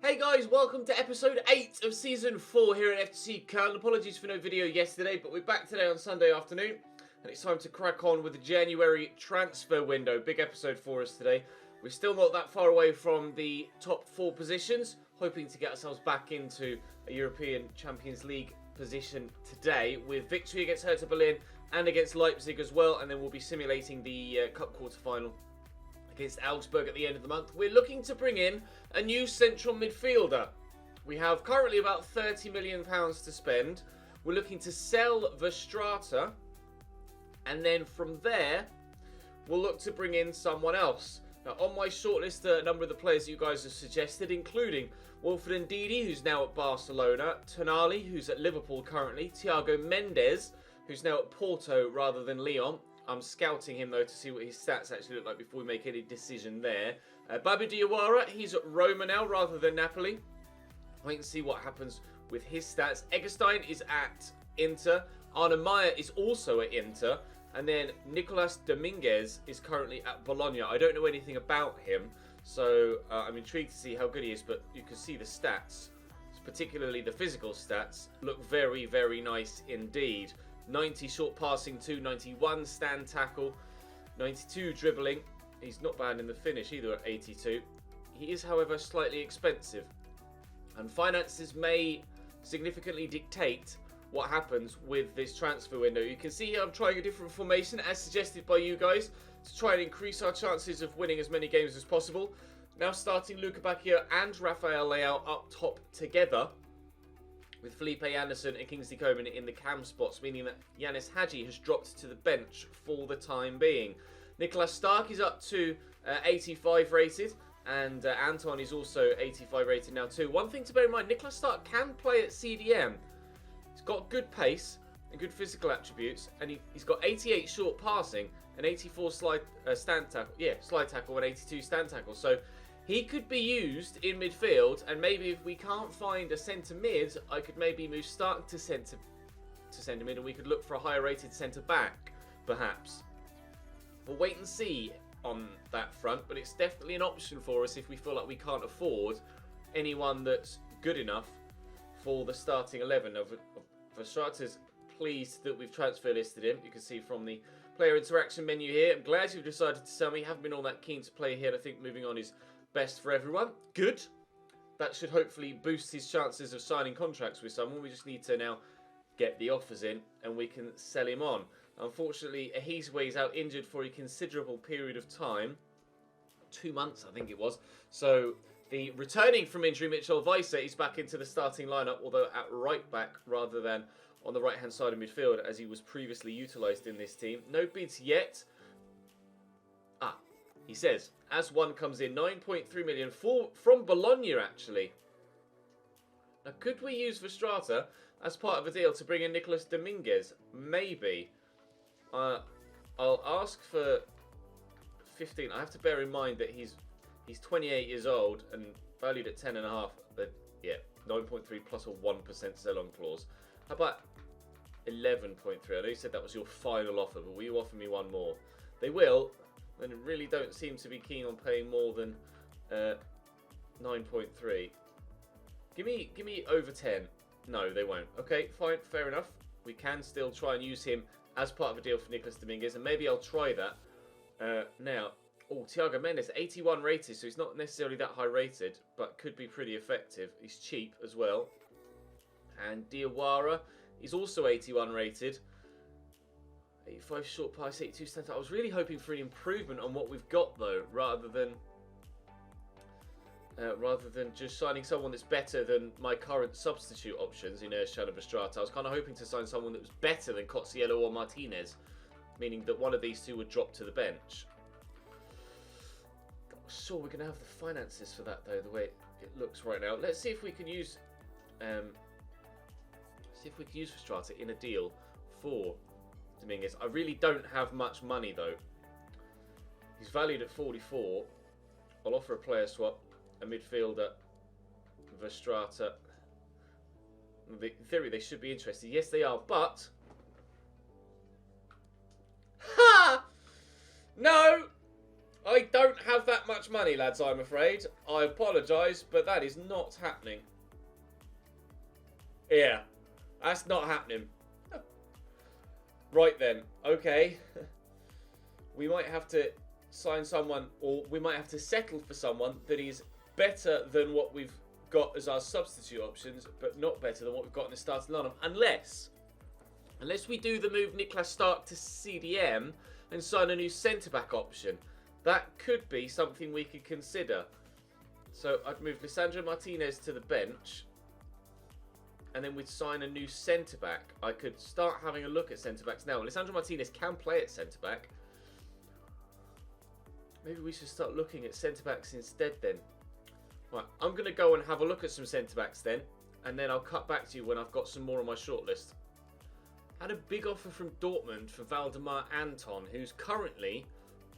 Hey guys, welcome to episode 8 of season 4 here at FC Köln. Apologies for no video yesterday, but we're back today on Sunday afternoon, and it's time to crack on with the January transfer window. Big episode for us today. We're still not that far away from the top 4 positions, hoping to get ourselves back into a European Champions League position today, with victory against Hertha Berlin and against Leipzig as well, and then we'll be simulating the Cup quarter-final against Augsburg at the end of the month. We're looking to bring in a new central midfielder. We have currently about £30 million to spend. We're looking to sell Verstrata, and then from there, we'll look to bring in someone else. Now, on my shortlist, a number of the players that you guys have suggested, including Wilfred Ndidi, who's now at Barcelona, Tonali, who's at Liverpool currently, Thiago Mendes, who's now at Porto rather than Lyon. I'm scouting him, though, to see what his stats actually look like before we make any decision there. Babu Diawara, he's at Roma now rather than Napoli. Wait and see what happens with his stats. Eggestein is at Inter. Arne Meyer is also at Inter. And then Nicolas Dominguez is currently at Bologna. I don't know anything about him, so I'm intrigued to see how good he is. But you can see the stats, particularly the physical stats, look very, very nice indeed. 90 short passing, 291 stand tackle, 92 dribbling. He's not bad in the finish either at 82. He is, however, slightly expensive, and finances may significantly dictate what happens with this transfer window. You can see here I'm trying a different formation as suggested by you guys to try and increase our chances of winning as many games as possible. Now starting Luca Bacchia and Rafael Leao up top together, with Felipe Anderson and Kingsley Coman in the cam spots, meaning that Yanis Hadji has dropped to the bench for the time being. Nicholas Stark is up to 85 rated, and Anton is also 85 rated now too. One thing to bear in mind, Nicholas Stark can play at CDM. He's got good pace and good physical attributes, and he's got 88 short passing and 84 slide tackle and 82 stand tackle. So he could be used in midfield, and maybe if we can't find a centre mid, I could maybe move Stark to centre mid, and we could look for a higher rated centre back, perhaps. We'll wait and see on that front, but it's definitely an option for us if we feel like we can't afford anyone that's good enough for the starting 11. Verstrata's pleased that we've transfer listed him. You can see from the player interaction menu here. I'm glad you've decided to sell me. Haven't been all that keen to play here. I think moving on is best for everyone. Good. That should hopefully boost his chances of signing contracts with someone. We just need to now get the offers in and we can sell him on. Unfortunately, Ahizwe is out injured for a considerable period of time. 2 months, I think it was. So the returning from injury Mitchell Weisse is back into the starting lineup, although at right back rather than on the right hand side of midfield as he was previously utilised in this team. No bids yet. He says, as one comes in, 9.3 million from Bologna, actually. Now, could we use Verstrata as part of a deal to bring in Nicolas Dominguez? Maybe. I'll ask for 15. I have to bear in mind that he's 28 years old and valued at 10.5. But yeah, 9.3 plus a 1% sell-on clause. How about 11.3? I know you said that was your final offer, but will you offer me one more? They will. And really don't seem to be keen on paying more than 9.3. Give me over 10. No, they won't. Okay, fine, fair enough. We can still try and use him as part of a deal for Nicolas Dominguez, and maybe I'll try that. Now, Thiago Mendes, 81 rated, so he's not necessarily that high rated, but could be pretty effective. He's cheap as well. And Diawara is also 81 rated. 85 short pass, 82 stand. I was really hoping for an improvement on what we've got, though, rather than just signing someone that's better than my current substitute options in Özcan and Verstrata. I was kind of hoping to sign someone that was better than Cozziello or Martinez, meaning that one of these two would drop to the bench. Not sure we're going to have the finances for that, though, the way it looks right now. Let's see if we can use Verstrata in a deal for Dominguez. I really don't have much money, though. He's valued at 44. I'll offer a player swap, a midfielder, Verstrata. In theory, they should be interested. Yes, they are, but... Ha! No! I don't have that much money, lads, I'm afraid. I apologise, but that is not happening. Yeah, that's not happening. Right then, okay. We might have to sign someone, or we might have to settle for someone that is better than what we've got as our substitute options, but not better than what we've got in the starting lineup. Unless we do the move Niklas Stark to CDM and sign a new centre-back option. That could be something we could consider. So I'd move Lisandro Martinez to the bench, and then we'd sign a new centre-back. I could start having a look at centre-backs now. Lisandro Martinez can play at centre-back. Maybe we should start looking at centre-backs instead then. Right, I'm going to go and have a look at some centre-backs then, and then I'll cut back to you when I've got some more on my shortlist. Had a big offer from Dortmund for Valdemar Anton, who's currently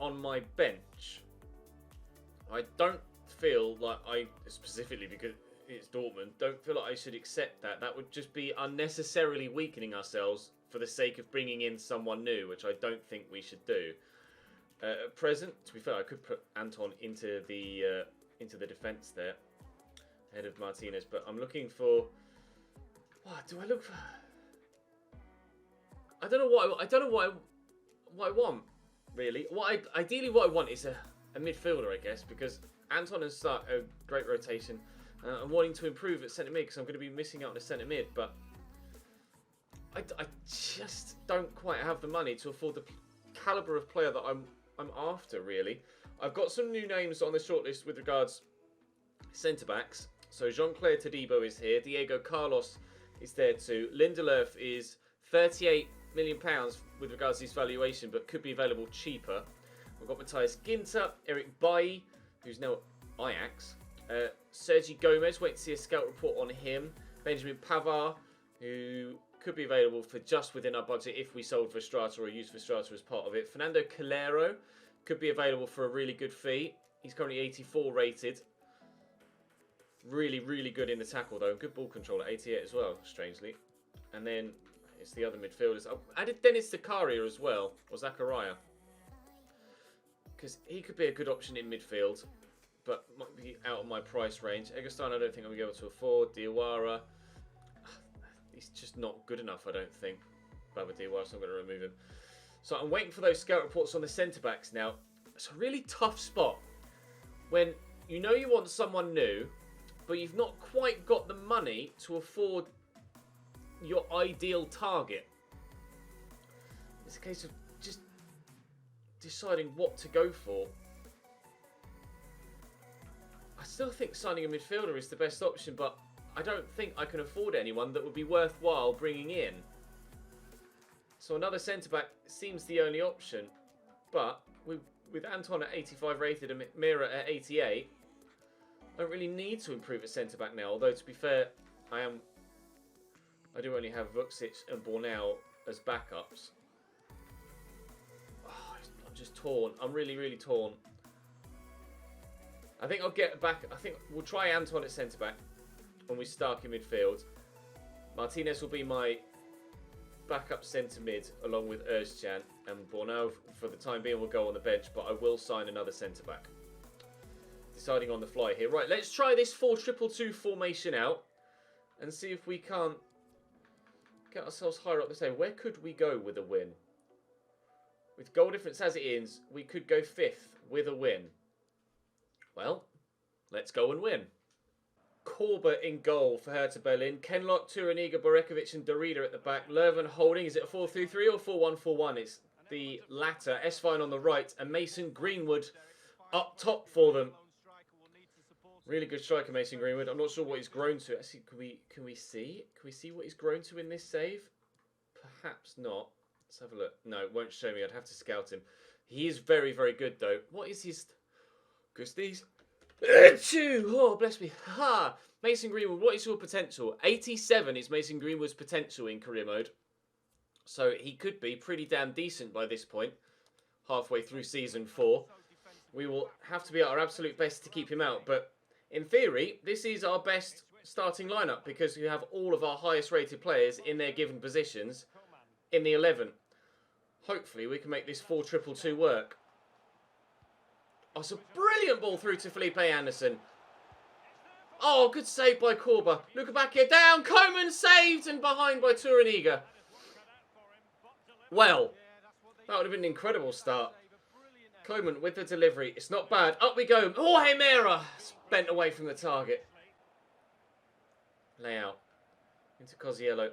on my bench. I don't feel like specifically because it's Dortmund, don't feel like I should accept that. That would just be unnecessarily weakening ourselves for the sake of bringing in someone new, which I don't think we should do. At present, to be fair, I could put Anton into the defence there, ahead of Martinez. But I'm looking for. What do I look for? I don't know what I want really. Ideally what I want is a midfielder, I guess, because Anton and Stark a great rotation. I'm wanting to improve at centre mid because I'm going to be missing out on a centre mid, but I just don't quite have the money to afford the calibre of player that I'm after, really. I've got some new names on the shortlist with regards centre-backs. So Jean-Claire Todibo is here. Diego Carlos is there too. Lindelöf is £38 million with regards to his valuation, but could be available cheaper. We've got Matthias Ginter, Eric Bailly, who's now at Ajax. Sergi Gomez, wait to see a scout report on him. Benjamin Pavard, who could be available for just within our budget if we sold Verstrata or used Verstrata as part of it. Fernando Calero could be available for a really good fee. He's currently 84 rated. Really, really good in the tackle though. Good ball control at 88 as well, strangely. And then it's the other midfielders. I added Dennis Zakaria as well, or Zakaria, because he could be a good option in midfield, but might be out of my price range. Eggestein, I don't think I'm going to be able to afford. Diawara, he's just not good enough, I don't think. Baba Diawara, so I'm going to remove him. So I'm waiting for those scout reports on the centre-backs now. It's a really tough spot when you know you want someone new, but you've not quite got the money to afford your ideal target. It's a case of just deciding what to go for. I still think signing a midfielder is the best option, but I don't think I can afford anyone that would be worthwhile bringing in. So another centre-back seems the only option, but with Anton at 85 rated and Mira at 88, I don't really need to improve at centre-back now, although to be fair, I do only have Vuksic and Bornau as backups. Oh, I'm just torn. I'm really, really torn. I think I'll get back. I think we'll try Anton at centre-back when we Stark in midfield. Martinez will be my backup centre-mid along with Özcan, and Bornau for the time being will go on the bench, but I will sign another centre-back. Deciding on the fly here. Right, let's try this 4-2-2-2 formation out and see if we can't get ourselves higher up the table. Where could we go with a win? With goal difference as it is, we could go 5th with a win. Well, let's go and win. Corbett in goal for Hertha Berlin. Kenlock, Turaniga, Borekovic and Dorida at the back. Leuven holding. Is it a 4-3-3 or 4-1-4-1? It's the latter. Esfine on the right and Mason Greenwood up top for them. Really good striker, Mason Greenwood. I'm not sure what he's grown to. Actually, can we see? Can we see what he's grown to in this save? Perhaps not. Let's have a look. No, it won't show me. I'd have to scout him. He is very, very good though. What is his... Gusties? Oh, bless me. Ha! Mason Greenwood, what is your potential? 87 is Mason Greenwood's potential in career mode. So he could be pretty damn decent by this point. Halfway through season 4. We will have to be at our absolute best to keep him out. But in theory, this is our best starting lineup because we have all of our highest rated players in their given positions in the 11. Hopefully we can make this 4-2-2-2 work. Oh, it's a brilliant ball through to Felipe Anderson. Oh, good save by Korba. Luka back here, down. Koeman saved and behind by Turaniga. Well, that would have been an incredible start. Koeman with the delivery. It's not bad. Up we go. Oh, Hemera. It's bent away from the target. Layout. Into Cosiello.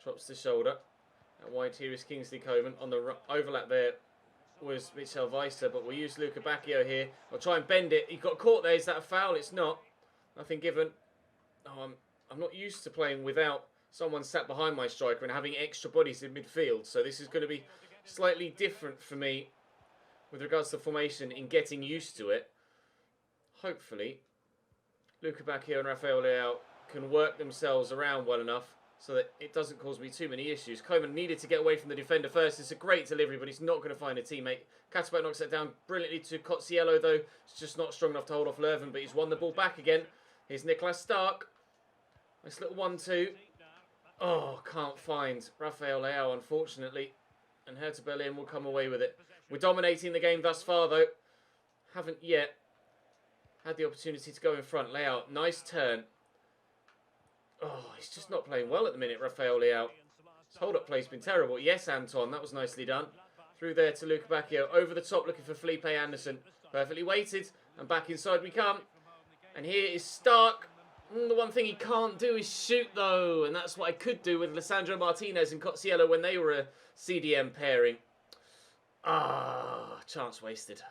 Drops the shoulder. Out wide here is Kingsley Koeman. On the overlap there was Michel Weiser, but we'll use Luca Bacchio here. I'll try and bend it. He got caught there. Is that a foul? It's not. Nothing given. Oh, I'm not used to playing without someone sat behind my striker and having extra bodies in midfield. So this is going to be slightly different for me with regards to formation in getting used to it. Hopefully, Luca Bacchio and Rafael Leao can work themselves around well enough so that it doesn't cause me too many issues. Koeman needed to get away from the defender first. It's a great delivery, but he's not going to find a teammate. Katabak knocks it down brilliantly to Cozziello, though. It's just not strong enough to hold off Leuven, but he's won the ball back again. Here's Niklas Stark. Nice little 1-2. Oh, can't find Rafael Leao, unfortunately. And Hertha Berlin will come away with it. We're dominating the game thus far, though. Haven't yet had the opportunity to go in front. Leao, nice turn. Oh, he's just not playing well at the minute, Rafael Leao. His hold-up play's been terrible. Yes, Anton, that was nicely done. Through there to Luca Bacchio. Over the top, looking for Felipe Anderson. Perfectly weighted. And back inside we come. And here is Stark. The one thing he can't do is shoot, though. And that's what I could do with Lisandro Martinez and Cozziello when they were a CDM pairing. Ah, chance wasted.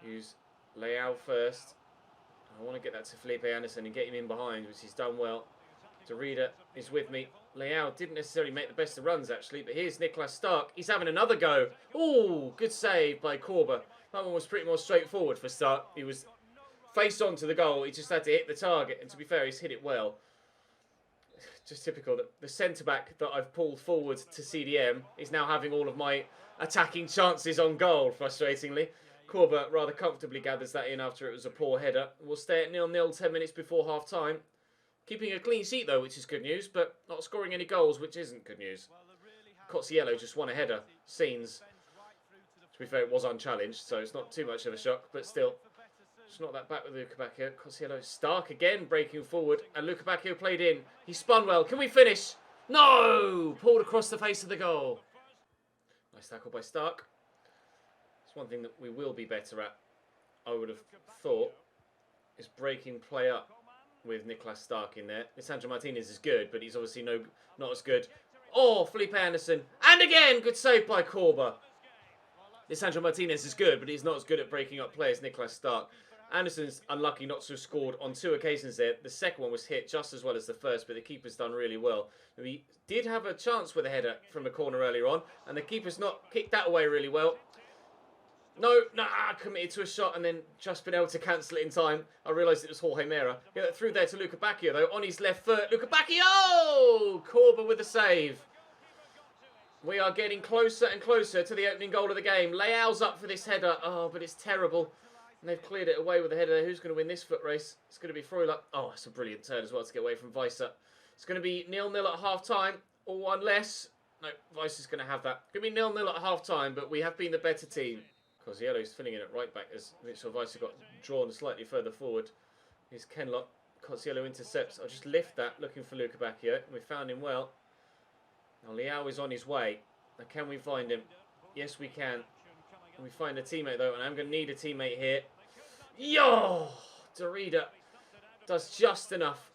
Use Leao first. I want to get that to Felipe Anderson and get him in behind, which he's done well. Derrida is with me. Leao didn't necessarily make the best of runs, actually, but here's Niklas Stark. He's having another go. Oh, good save by Korba. That one was pretty more straightforward for Stark. He was face on to the goal. He just had to hit the target, and to be fair, he's hit it well. Just typical that the centre-back that I've pulled forward to CDM is now having all of my attacking chances on goal, frustratingly. Korba rather comfortably gathers that in after it was a poor header. We'll stay at 0-0 10 minutes before half-time. Keeping a clean sheet, though, which is good news, but not scoring any goals, which isn't good news. Cozziello just won a header. Scenes. To be fair, it was unchallenged, so it's not too much of a shock, but still. It's not that back with Luca Bacchio. Cozziello Stark again breaking forward, and Luca Bacchio played in. He spun well. Can we finish? No! Pulled across the face of the goal. Nice tackle by Stark. It's one thing that we will be better at, I would have thought, is breaking play up with Niklas Stark in there. Lisandro Martinez is good, but he's obviously not as good. Oh, Felipe Anderson. And again, good save by Korba. Lisandro Martinez is good, but he's not as good at breaking up play as Niklas Stark. Anderson's unlucky not to have scored on 2 occasions there. The second one was hit just as well as the first, but the keeper's done really well. We did have a chance with a header from a corner earlier on, and the keeper's not kicked that away really well. No, committed to a shot and then just been able to cancel it in time. I realised it was Jorge Mera. Get that through there to Luca Bacchio, though, on his left foot. Luca Bacchio! Korba with the save. We are getting closer and closer to the opening goal of the game. Leao's up for this header. Oh, but it's terrible. And they've cleared it away with the header. Who's going to win this foot race? It's going to be Freuler. Oh, it's a brilliant turn as well to get away from Weiser. It's going to be 0-0 at half-time, or unless... No, Weiser's going to have that. It's going to be 0-0 at half-time, but we have been the better team. Cozziello's filling in at right back as Mitchell Weiser got drawn slightly further forward. Here's Kenlock. Cozziello intercepts. I'll just lift that, looking for Luca Bacchio. We found him well. Now Leao is on his way. Now can we find him? Yes, we can. Can we find a teammate, though? And I'm going to need a teammate here. Yo! Derrida does just enough.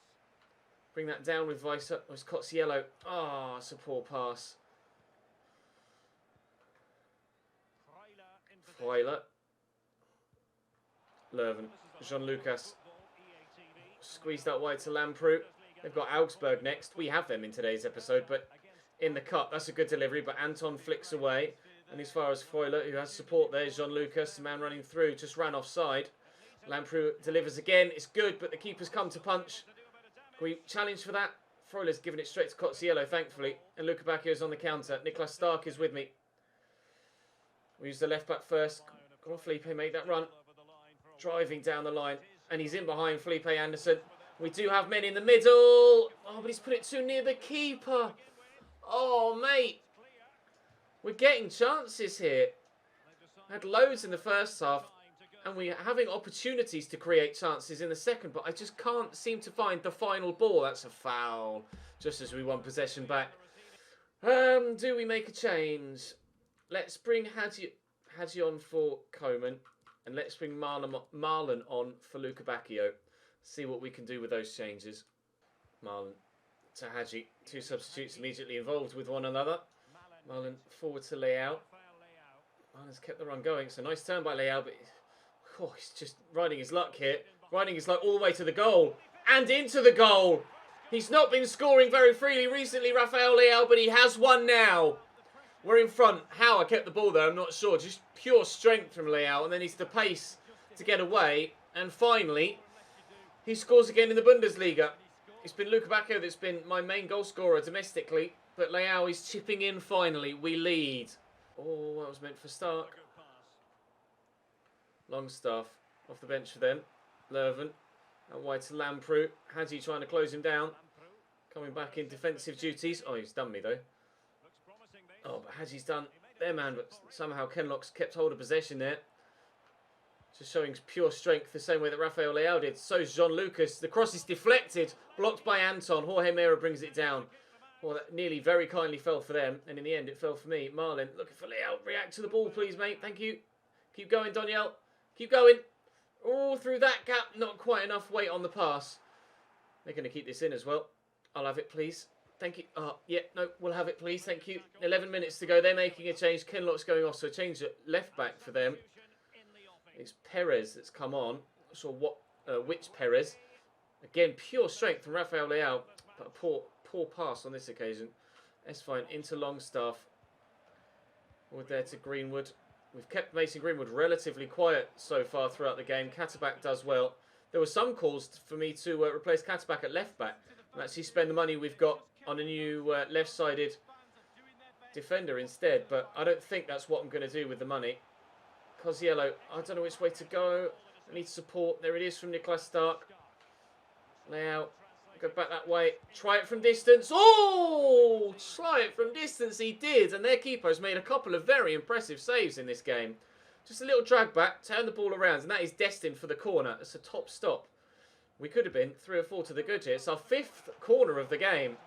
Bring that down with Weiser. Oh, it's Cozziello. Oh, it's a poor pass. Freuler. Leuven. Jean-Lucas. Squeezed out wide to Lamproux. They've got Augsburg next. We have them in today's episode, but in the cup, that's a good delivery, but Anton flicks away. And as far as Freuler, who has support there, Jean-Lucas, the man running through, just ran offside. Lamproux delivers again. It's good, but the keeper's come to punch. Can we challenge for that? Freuler's given it straight to Cozziello, thankfully. And Luca Bacchio's on the counter. Niklas Stark is with me. We use the left back first. Go on, Felipe, make that run. Driving down the line. And he's in behind Felipe Anderson. We do have men in the middle. Oh, but he's put it too near the keeper. Oh, mate. We're getting chances here. Had loads in the first half. And we're having opportunities to create chances in the second, but I just can't seem to find the final ball. That's a foul, just as we won possession back. Do we make a change? Let's bring Hadji on for Coman, and let's bring Marlon on for Luca Bacchio. See what we can do with those changes. Marlon to Hadji. Two substitutes immediately involved with one another. Marlon forward to Leao. Marlon's kept the run going. It's a nice turn by Leao, but he's just riding his luck here. Riding his luck all the way to the goal. And into the goal. He's not been scoring very freely recently, Rafael Leao, but he has one now. We're in front. How I kept the ball there, I'm not sure. Just pure strength from Leao, and then he's the pace to get away. And finally, he scores again in the Bundesliga. It's been Luca Bacchio that's been my main goal scorer domestically, but Leao is chipping in finally. We lead. Oh, that was meant for Stark. Longstaff off the bench for them. Leuven. Out wide to Lamproux. Hadji trying to close him down. Coming back in defensive duties. Oh, he's done me though. Oh, but Hadji's done their man, but somehow Kenlock's kept hold of possession there. Just showing pure strength the same way that Rafael Leao did. So's John Lucas. The cross is deflected. Blocked by Anton. Jorge Mera brings it down. Well, that nearly very kindly fell for them. And in the end, it fell for me. Marlon looking for Leao. React to the ball, please, mate. Thank you. Keep going, Daniel. Keep going. Oh, through that gap. Not quite enough weight on the pass. They're going to keep this in as well. I'll have it, please. Thank you. Oh, yeah, no, we'll have it, please. Thank you. 11 minutes to go. They're making a change. Kenlock's going off, so a change at left back for them. It's Perez that's come on. Not sure which Perez. Again, pure strength from Rafael Leao, but a poor pass on this occasion. That's fine. Into Longstaff. We're there to Greenwood. We've kept Mason Greenwood relatively quiet so far throughout the game. Katterbach does well. There were some calls for me to replace Katterbach at left back and actually spend the money we've got on a new left-sided defender instead. But I don't think that's what I'm going to do with the money. Cosiello, I don't know which way to go. I need support. There it is from Nicholas Stark. Leao, go back that way. Try it from distance. Oh! Try it from distance. He did. And their keeper has made a couple of very impressive saves in this game. Just a little drag back. Turn the ball around. And that is destined for the corner. It's a top stop. We could have been 3 or 4 to the good here. It's our 5th corner of the game.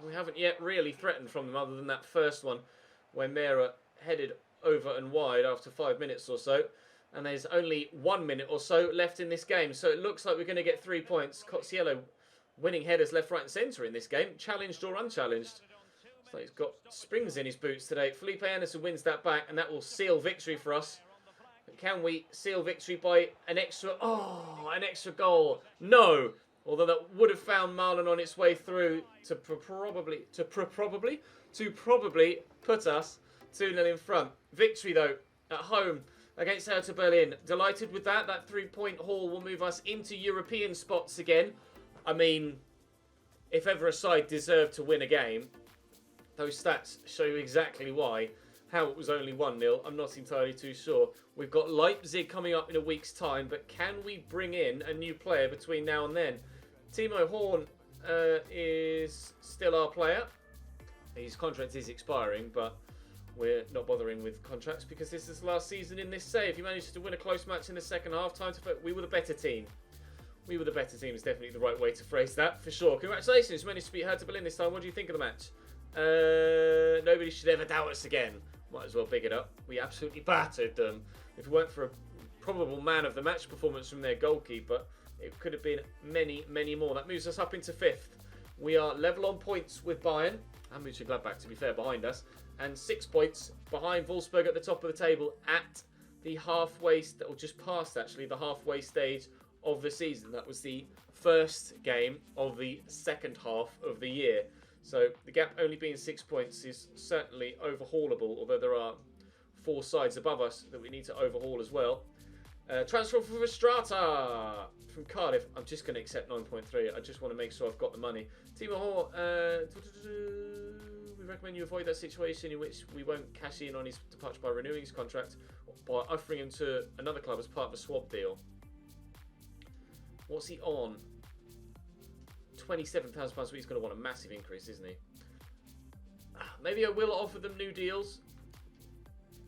We haven't yet really threatened from them other than that first one where Mera headed over and wide after 5 minutes or so. And there's only 1 minute or so left in this game. So it looks like we're going to get 3 points. Cozziello winning headers left, right and centre in this game. Challenged or unchallenged. So he's got springs in his boots today. Felipe Anderson wins that back and that will seal victory for us. But can we seal victory by an extra goal? No. Although that would have found Marlon on its way through to probably put us 2-0 in front. Victory though at home against Hertha Berlin. Delighted with that. That 3-point haul will move us into European spots again. I mean, if ever a side deserved to win a game, those stats show you exactly why. How it was only 1-0, I'm not entirely too sure. We've got Leipzig coming up in a week's time, but can we bring in a new player between now and then? Timo Horn is still our player. His contract is expiring, but we're not bothering with contracts because this is the last season in this say. If you managed to win a close match in the second half, time to vote. We were the better team. We were the better team is definitely the right way to phrase that, for sure. Congratulations, you managed to beat Hertha Berlin this time. What do you think of the match? Nobody should ever doubt us again. Might as well big it up. We absolutely battered them. If it weren't for a probable man of the match performance from their goalkeeper, it could have been many, many more. That moves us up into 5th. We are level on points with Bayern and Mönchengladbach, to be fair, behind us, and 6 points behind Wolfsburg at the top of the table at the halfway, or just past actually, the halfway stage of the season. That was the first game of the second half of the year. So the gap only being 6 points is certainly overhaulable, although there are 4 sides above us that we need to overhaul as well. Transfer for Strata from Cardiff. I'm just going to accept 9.3. I just want to make sure I've got the money. Timo Hor, we recommend you avoid that situation in which we won't cash in on his departure by renewing his contract by offering him to another club as part of a swap deal. What's he on? £27,000, he's going to want a massive increase, isn't he? Maybe I will offer them new deals.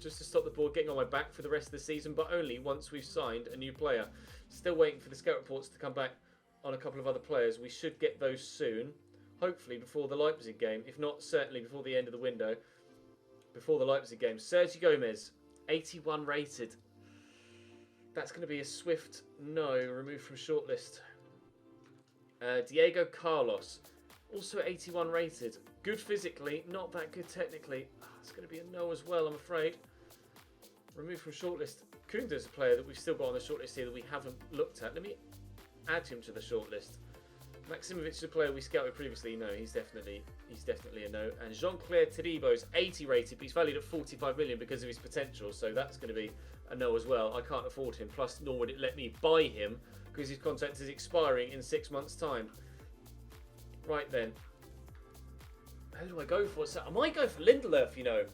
just to stop the board getting on my back for the rest of the season, but only once we've signed a new player. Still waiting for the scout reports to come back on a couple of other players. We should get those soon, hopefully before the Leipzig game, if not certainly before the end of the window, before the Leipzig game. Sergio Gomez, 81 rated. That's going to be a swift no, removed from shortlist. Diego Carlos, also 81 rated. Good physically, not that good technically. It's going to be a no as well, I'm afraid. Removed from shortlist. Kunda's a player that we've still got on the shortlist here that we haven't looked at. Let me add him to the shortlist. Maximovic is a player we scouted previously. No, he's definitely a no. And Jean-Claire Todibo's 80 rated, but he's valued at 45 million because of his potential. So that's going to be a no as well. I can't afford him. Plus, nor would it let me buy him because his contract is expiring in 6 months' time. Right then. Who do I go for? So I might go for Lindelöf, you know.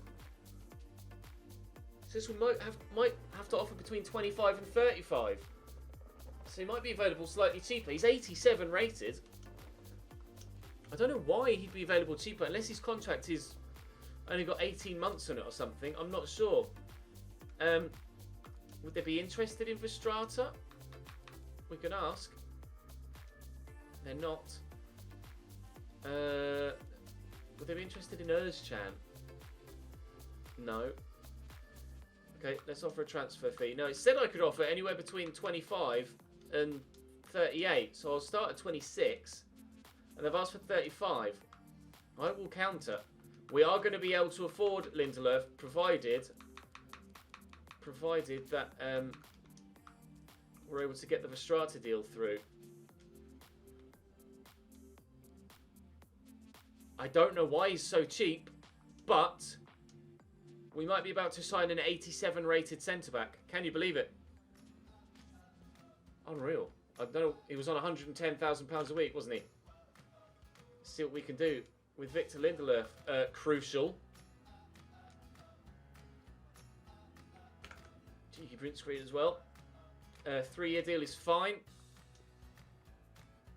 So this one might have to offer between 25 and 35. So he might be available slightly cheaper. He's 87 rated. I don't know why he'd be available cheaper unless his contract is only got 18 months on it or something. I'm not sure. Would they be interested in Verstrata? We can ask. They're not. Would they be interested in Özcan? No. Okay, let's offer a transfer fee. No, it said I could offer anywhere between 25 and 38. So I'll start at 26. And they've asked for 35. I will counter. We are going to be able to afford Lindelöf, provided that we're able to get the Verstrata deal through. I don't know why he's so cheap, but we might be about to sign an 87 rated centre-back. Can you believe it? Unreal. I don't know. He was on £110,000 a week, wasn't he? Let's see what we can do with Victor Lindelöf. Crucial. Cheeky print screen as well. 3-year deal is fine.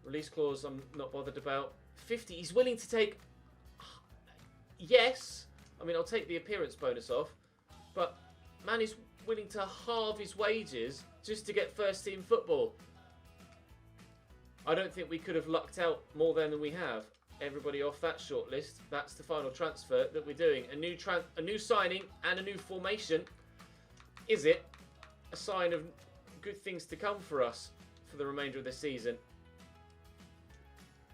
Release clause I'm not bothered about. 50. He's willing to take... Yes. I mean, I'll take the appearance bonus off. But man is willing to halve his wages just to get first team football. I don't think we could have lucked out more than we have. Everybody off that short list. That's the final transfer that we're doing. A new signing and a new formation. Is it a sign of good things to come for us for the remainder of the season?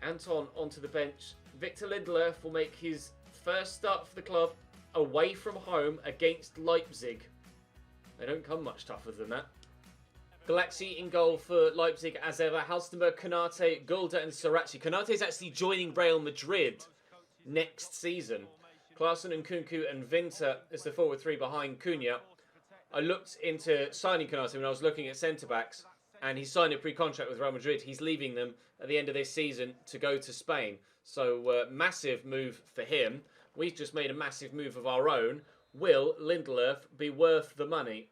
Anton onto the bench. Victor Lindelöf will make his first start for the club away from home against Leipzig. They don't come much tougher than that. Galaxy in goal for Leipzig as ever. Halstenberg, Konate, Gulda and Sarachi. Konate is actually joining Real Madrid next season. Klaassen and Kunku and Winter is the forward three behind Cunha. I looked into signing Konate when I was looking at centre-backs, and he signed a pre-contract with Real Madrid. He's leaving them at the end of this season to go to Spain. So, massive move for him. We've just made a massive move of our own. Will Lindelöf be worth the money?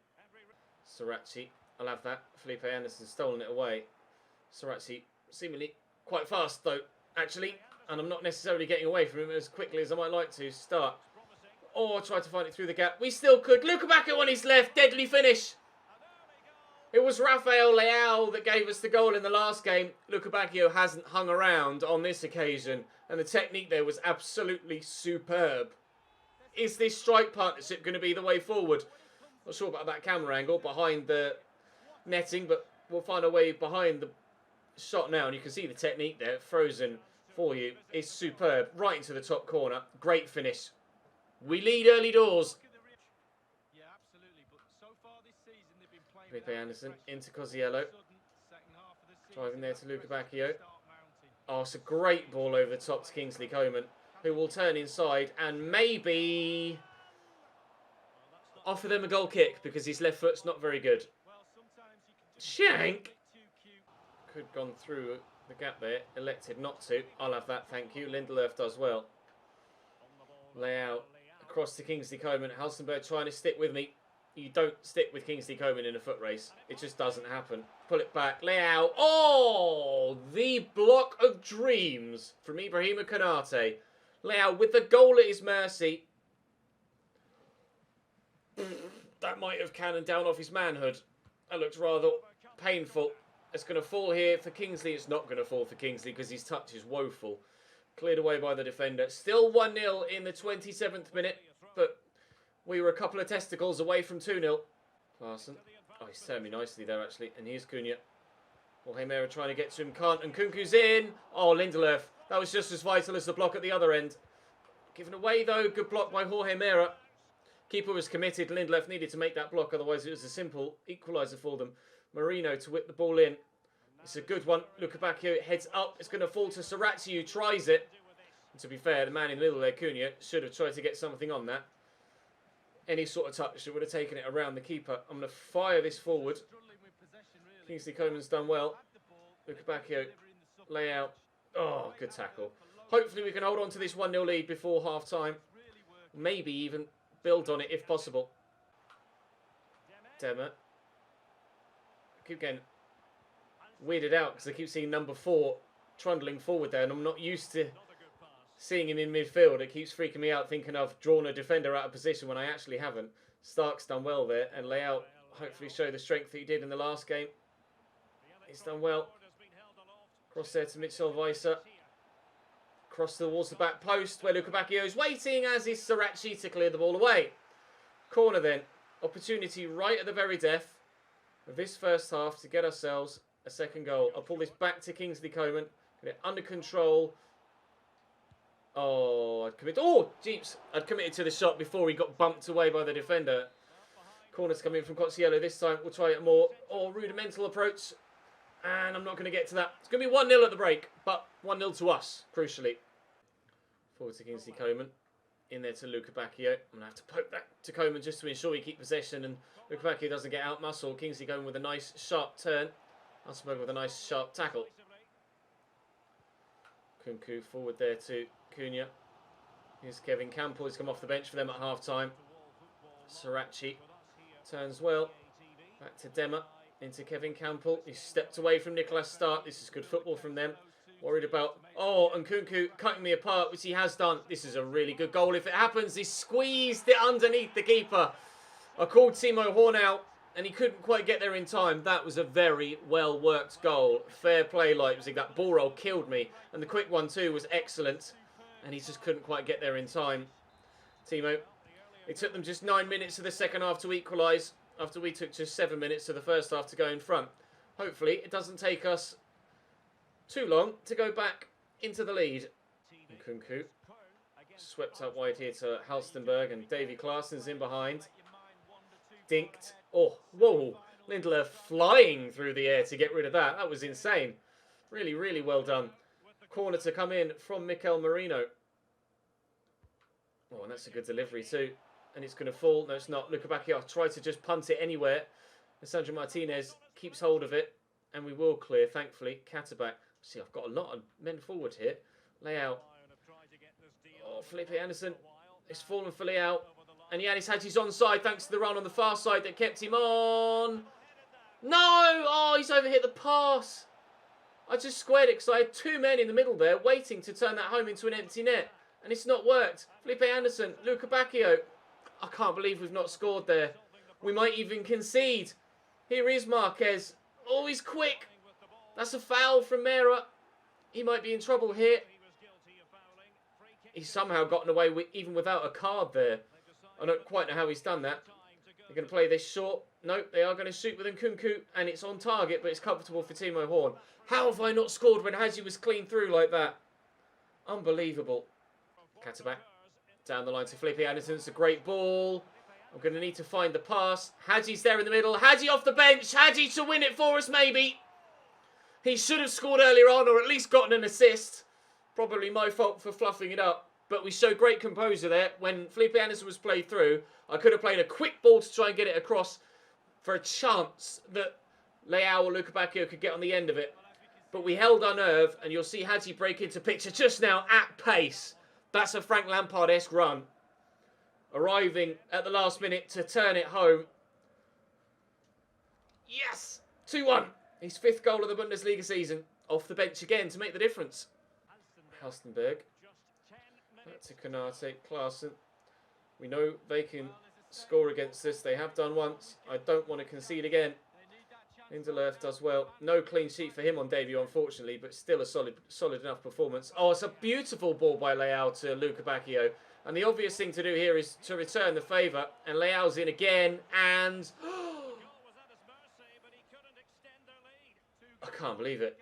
Sarachi, I'll have that. Felipe Anderson stolen it away. Sarachi, seemingly quite fast though, actually. And I'm not necessarily getting away from him as quickly as I might like to start. Or try to find it through the gap. We still could. Lukabaku on his left. Deadly finish. It was Rafael Leao that gave us the goal in the last game. Lukabaku hasn't hung around on this occasion. And the technique there was absolutely superb. Is this strike partnership going to be the way forward? Not sure about that camera angle behind the netting, but we'll find a way behind the shot now. And you can see the technique there, frozen for you, is superb. Right into the top corner. Great finish. We lead early doors. Felipe Anderson into Cosiello. Driving there to Lukabaku. Oh, it's a great ball over the top to Kingsley Coman, who will turn inside and maybe offer them a goal kick because his left foot's not very good. Shank! Could have gone through the gap there. Elected not to. I'll have that, thank you. Lindelöf does well. Layout across to Kingsley Coman. Halstenberg trying to stick with me. You don't stick with Kingsley Coman in a foot race. It just doesn't happen. Pull it back. Layout. Oh! The block of dreams from Ibrahima Konate. Layout with the goal at his mercy. That might have cannoned down off his manhood. That looked rather painful. It's going to fall here for Kingsley. It's not going to fall for Kingsley because his touch is woeful. Cleared away by the defender. Still 1-0 in the 27th minute. But we were a couple of testicles away from 2-0. Larson. Oh, he's turned me nicely there, actually. And here's Cunha. Jorge Mera trying to get to him. Can't. And Kunku's in. Oh, Lindelöf. That was just as vital as the block at the other end. Given away, though. Good block by Jorge Mera. Keeper was committed. Lindelöf needed to make that block. Otherwise, it was a simple equaliser for them. Marino to whip the ball in. It's a good one. Lukebakio heads up. It's going to fall to Saracchi, who tries it. And to be fair, the man in the middle there, Cunha, should have tried to get something on that. Any sort of touch that would have taken it around the keeper. I'm going to fire this forward. Kingsley Coman's done well. Lukebakio, layout. Oh, good tackle. Hopefully we can hold on to this 1-0 lead before half-time. Maybe even build on it if possible. Demmer. I keep getting weirded out because I keep seeing number 4 trundling forward there, and I'm not used to seeing him in midfield. It keeps freaking me out thinking I've drawn a defender out of position when I actually haven't. Stark's done well there, and Layout hopefully show the strength that he did in the last game. He's done well. Cross there to Mitchell Weiser. Cross towards the back post where Lukebakio is waiting, as is Saracchi to clear the ball away. Corner then. Opportunity right at the very death of this first half to get ourselves a second goal. I'll pull this back to Kingsley Coman. Get it under control. Oh, I'd committed to the shot before he got bumped away by the defender. Corner's coming in from Cozziello this time. We'll try it more. Oh, rudimental approach. And I'm not going to get to that. It's going to be 1-0 at the break, but 1-0 to us, crucially. Forward to Kingsley Coman. In there to Lukebakio. I'm going to have to poke that to Coman just to ensure we keep possession and Lukebakio doesn't get out muscle. Kingsley Coman with a nice sharp turn. Assenberg with a nice sharp tackle. Kunku forward there to Cunha. Here's Kevin Campbell. He's come off the bench for them at half-time. Saracchi turns well. Back to Demmer. Into Kevin Campbell. He's stepped away from Nicolas Stark. This is good football from them. Worried about... Oh, and Kunku cutting me apart, which he has done. This is a really good goal. If it happens, he squeezed it underneath the keeper. I called Timo Horn out, and he couldn't quite get there in time. That was a very well-worked goal. Fair play, Leipzig. That ball roll killed me. And the quick one, too, was excellent. And he just couldn't quite get there in time. Timo. It took them just 9 minutes of the second half to equalise, after we took just 7 minutes of the first half to go in front. Hopefully, it doesn't take us too long to go back into the lead. And Kunku swept up wide here to Halstenberg, and Davy Klaasen's in behind. Dinked. Oh, whoa. Lindelöf flying through the air to get rid of that. That was insane. Really, really well done. Corner to come in from Mikel Merino. Oh, and that's a good delivery too. And it's going to fall. No, it's not. Lukebakio tried to just punt it anywhere. And Sandro Martinez keeps hold of it. And we will clear, thankfully. Katterbach. See, I've got a lot of men forward here. Layout. Oh, Felipe Anderson. It's fallen for Layout. And Yanis Hadji's onside thanks to the run on the far side that kept him on. No! Oh, he's overhit the pass. I just squared it because I had 2 men in the middle there waiting to turn that home into an empty net. And it's not worked. Felipe Anderson. Lukebakio. I can't believe we've not scored there. We might even concede. Here is Marquez. Oh, he's quick. That's a foul from Mera. He might be in trouble here. He's somehow gotten away with, even without a card there. I don't quite know how he's done that. They're going to play this short. Nope, they are going to shoot with Nkunku, and it's on target, but it's comfortable for Timo Horn. How have I not scored when Hadji was clean through like that? Unbelievable. Katterbach. Down the line to Felipe Anderson. It's a great ball. I'm going to need to find the pass. Hadji's there in the middle. Hadji off the bench. Hadji to win it for us, maybe. He should have scored earlier on, or at least gotten an assist. Probably my fault for fluffing it up. But we showed great composure there. When Felipe Anderson was played through, I could have played a quick ball to try and get it across for a chance that Leao or Lukebakio could get on the end of it. But we held our nerve, and you'll see Hadji break into picture just now at pace. That's a Frank Lampard-esque run. Arriving at the last minute to turn it home. Yes! 2-1. His 5th goal of the Bundesliga season. Off the bench again to make the difference. Halstenberg. Back to Konate. Klaasen. We know they can score against us. They have done once. I don't want to concede again. Lindelöf does well. No clean sheet for him on debut, unfortunately, but still a solid enough performance. Oh, it's a beautiful ball by Leao to Luca Bacchio. And the obvious thing to do here is to return the favour. And Leao's in again, and... I can't believe it.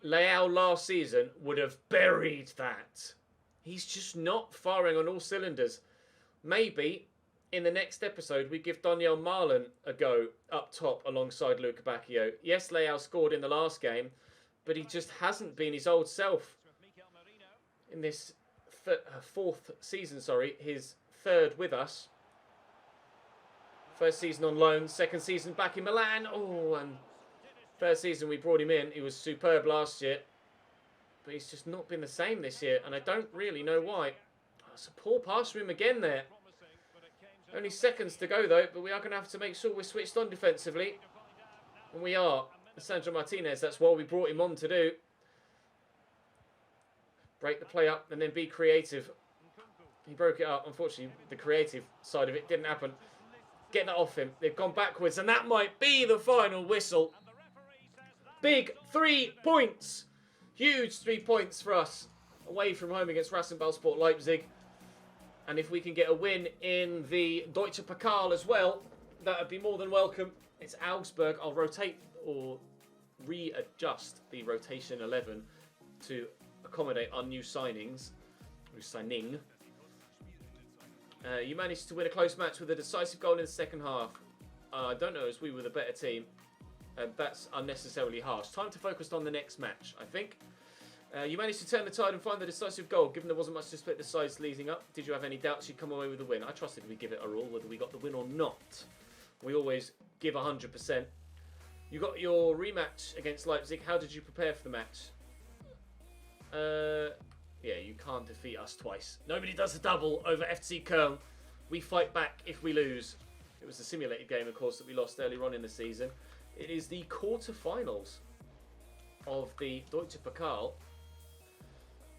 Leao last season would have buried that. He's just not firing on all cylinders. Maybe in the next episode we give Daniel Marlon a go up top alongside Luca Bacchio. Yes, Leao scored in the last game, but he just hasn't been his old self in this fourth season, his third with us. First season on loan, second season back in Milan. Oh, and first season we brought him in. He was superb last year, but he's just not been the same this year, and I don't really know why. Oh, it's a poor pass from him again there. Only seconds to go though, but we are going to have to make sure we're switched on defensively. And we are. Sandro Martinez, that's what we brought him on to do. Break the play up and then be creative. He broke it up. Unfortunately, the creative side of it didn't happen. Get that off him. They've gone backwards, and that might be the final whistle. Big 3 points. Huge 3 points for us. Away from home against Rasenballsport Leipzig. And if we can get a win in the Deutsche Pokal as well, that would be more than welcome. It's Augsburg. I'll rotate or readjust the rotation 11 to accommodate our new signings. You managed to win a close match with a decisive goal in the second half. I don't know, as we were the better team. That's unnecessarily harsh. Time to focus on the next match, I think. You managed to turn the tide and find the decisive goal. Given there wasn't much to split the sides leading up, did you have any doubts you'd come away with a win? I trusted we'd give it a all, whether we got the win or not. We always give 100%. You got your rematch against Leipzig. How did you prepare for the match? Yeah, you can't defeat us twice. Nobody does a double over FC Köln. We fight back if we lose. It was a simulated game, of course, that we lost earlier on in the season. It is the quarter-finals of the Deutsche Pokal.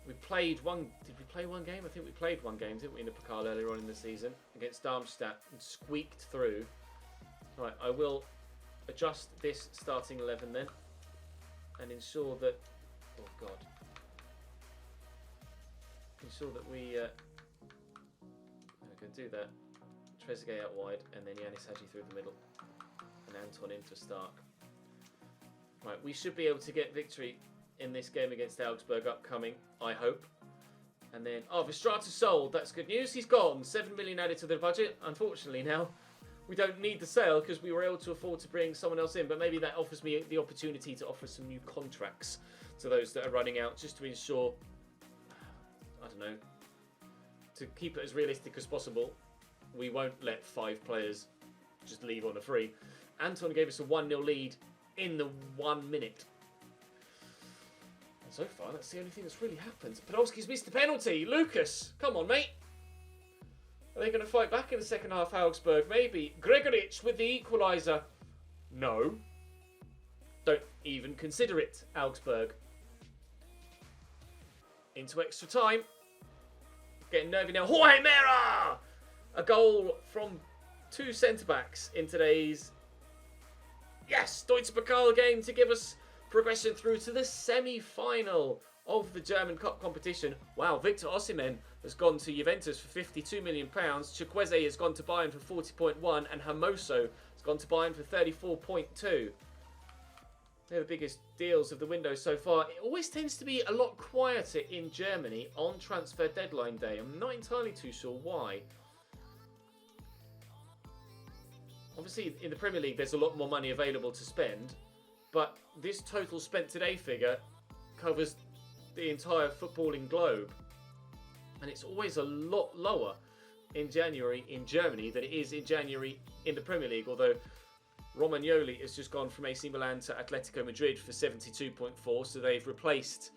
We played one... Did we play one game? I think we played one game, didn't we, in the Pokal earlier on in the season against Darmstadt and squeaked through. Right, I will adjust this starting 11 then and ensure that... Oh, God. Ensure that we can do that. Trezeguet out wide, and then Yanis Hadji through the middle, and Anton in for Stark. Right, we should be able to get victory in this game against Augsburg upcoming, I hope. And then, oh, Vistrata sold. That's good news. He's gone. 7 million added to the budget. Unfortunately, now we don't need the sale because we were able to afford to bring someone else in. But maybe that offers me the opportunity to offer some new contracts to those that are running out, just to ensure, I don't know, to keep it as realistic as possible. We won't let 5 players just leave on a free. Anton gave us a 1-0 lead in the 1 minute. And so far, that's the only thing that's really happened. Podolski's missed the penalty. Lucas, come on, mate. Are they going to fight back in the second half, Augsburg? Maybe. Gregoric with the equaliser. No. Don't even consider it, Augsburg. Into extra time. Getting nervy now. Jorge Mera! A goal from 2 centre-backs in today's Deutsche Pokal game to give us progression through to the semi-final of the German Cup competition. Wow, Victor Osimhen has gone to Juventus for £52 million. Chukwueze has gone to Bayern for 40.1, and Hermoso has gone to Bayern for 34.2. They're the biggest deals of the window so far. It always tends to be a lot quieter in Germany on transfer deadline day. I'm not entirely too sure why. Obviously, in the Premier League, there's a lot more money available to spend, but this total spent today figure covers the entire footballing globe, and it's always a lot lower in January in Germany than it is in January in the Premier League, although Romagnoli has just gone from AC Milan to Atletico Madrid for 72.4, so they've replaced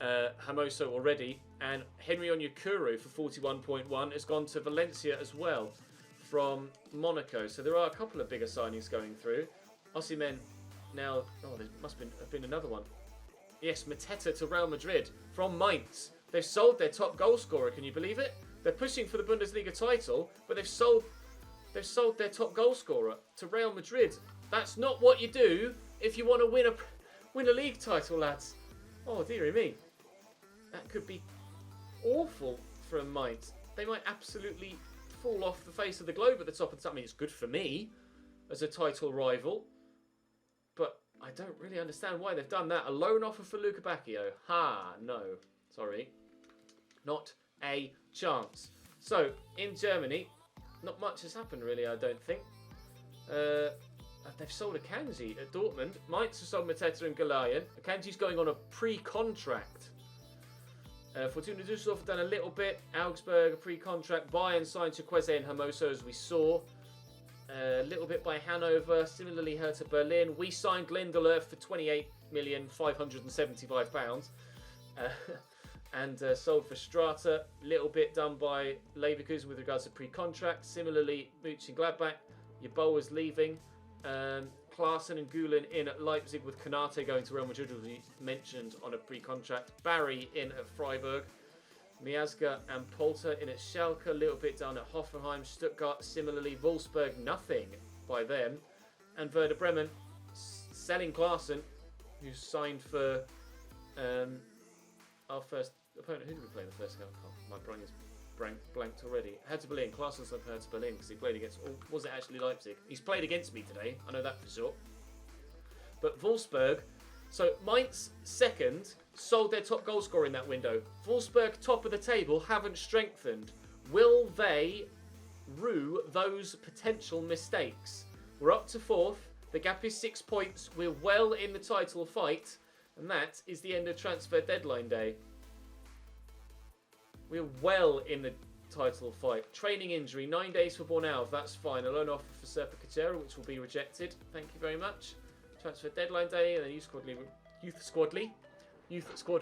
Hermoso already, and Henry Onyekuru for 41.1 has gone to Valencia as well from Monaco. So there are a couple of bigger signings going through. Osimhen now... Oh, there must have been another one. Yes, Mateta to Real Madrid from Mainz. They've sold their top goal scorer, can you believe it? They're pushing for the Bundesliga title, but they've sold they've sold their top goal scorer to Real Madrid. That's not what you do if you want to win a league title, lads. Oh, dearie me. That could be awful for Mainz. They might absolutely fall off the face of the globe at the top of the top. I mean, it's good for me as a title rival, but I don't really understand why they've done that. A loan offer for Luca Bacchio. Ha, no. Sorry. Not a chance. So, in Germany, not much has happened really, I don't think. They've sold Akanji at Dortmund. Mainz have sold Mateta and Galayan. Akanji's going on a pre-contract. Fortuna Düsseldorf have done a little bit. Augsburg, a pre-contract. Bayern signed Chukwueze and Hermoso, as we saw. A little bit by Hanover. Similarly, Hertha Berlin. We signed Lindelof for £28,575. And sold for Strata. Little bit done by Leverkusen with regards to pre-contract. Similarly, Mönchengladbach. Yeboah's leaving. Klaassen and Gulen in at Leipzig, with Konate going to Real Madrid, as we mentioned, on a pre-contract. Barry in at Freiburg. Miazga and Polter in at Schalke. A little bit done at Hoffenheim. Stuttgart similarly. Wolfsburg, nothing by them. And Werder Bremen selling Klaassen, who's signed for our first opponent. Who did we play in the first game? Oh, my brain is blanked already. Hertha Berlin. Klaassen signed for Hertha Berlin because he played against... Or was it actually Leipzig? He's played against me today. I know that for sure. But Wolfsburg... So, Mainz, second, sold their top goal scorer in that window. Wolfsburg, top of the table, haven't strengthened. Will they rue those potential mistakes? We're up to fourth. The gap is 6 points. We're well in the title fight. And that is the end of transfer deadline day. We're well in the title fight. Training injury, 9 days for Bornau. That's fine. A loan offer for Serpa Cachera, which will be rejected. Thank you very much. Transfer deadline day, and then youth squad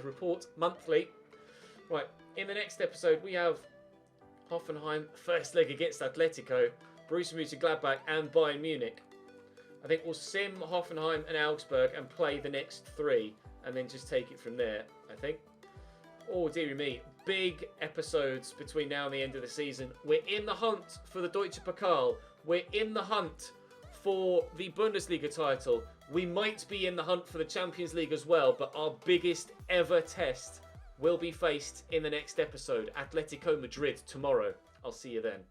report monthly. Right, in the next episode we have Hoffenheim first leg against Atletico, Borussia Mönchengladbach and Bayern Munich. I think we'll sim Hoffenheim and Augsburg and play the next three, and then just take it from there, I think. Oh dearie me, big episodes between now and the end of the season. We're in the hunt for the Deutsche Pokal. We're in the hunt for the Bundesliga title. We might be in the hunt for the Champions League as well, but our biggest ever test will be faced in the next episode. Atletico Madrid tomorrow. I'll see you then.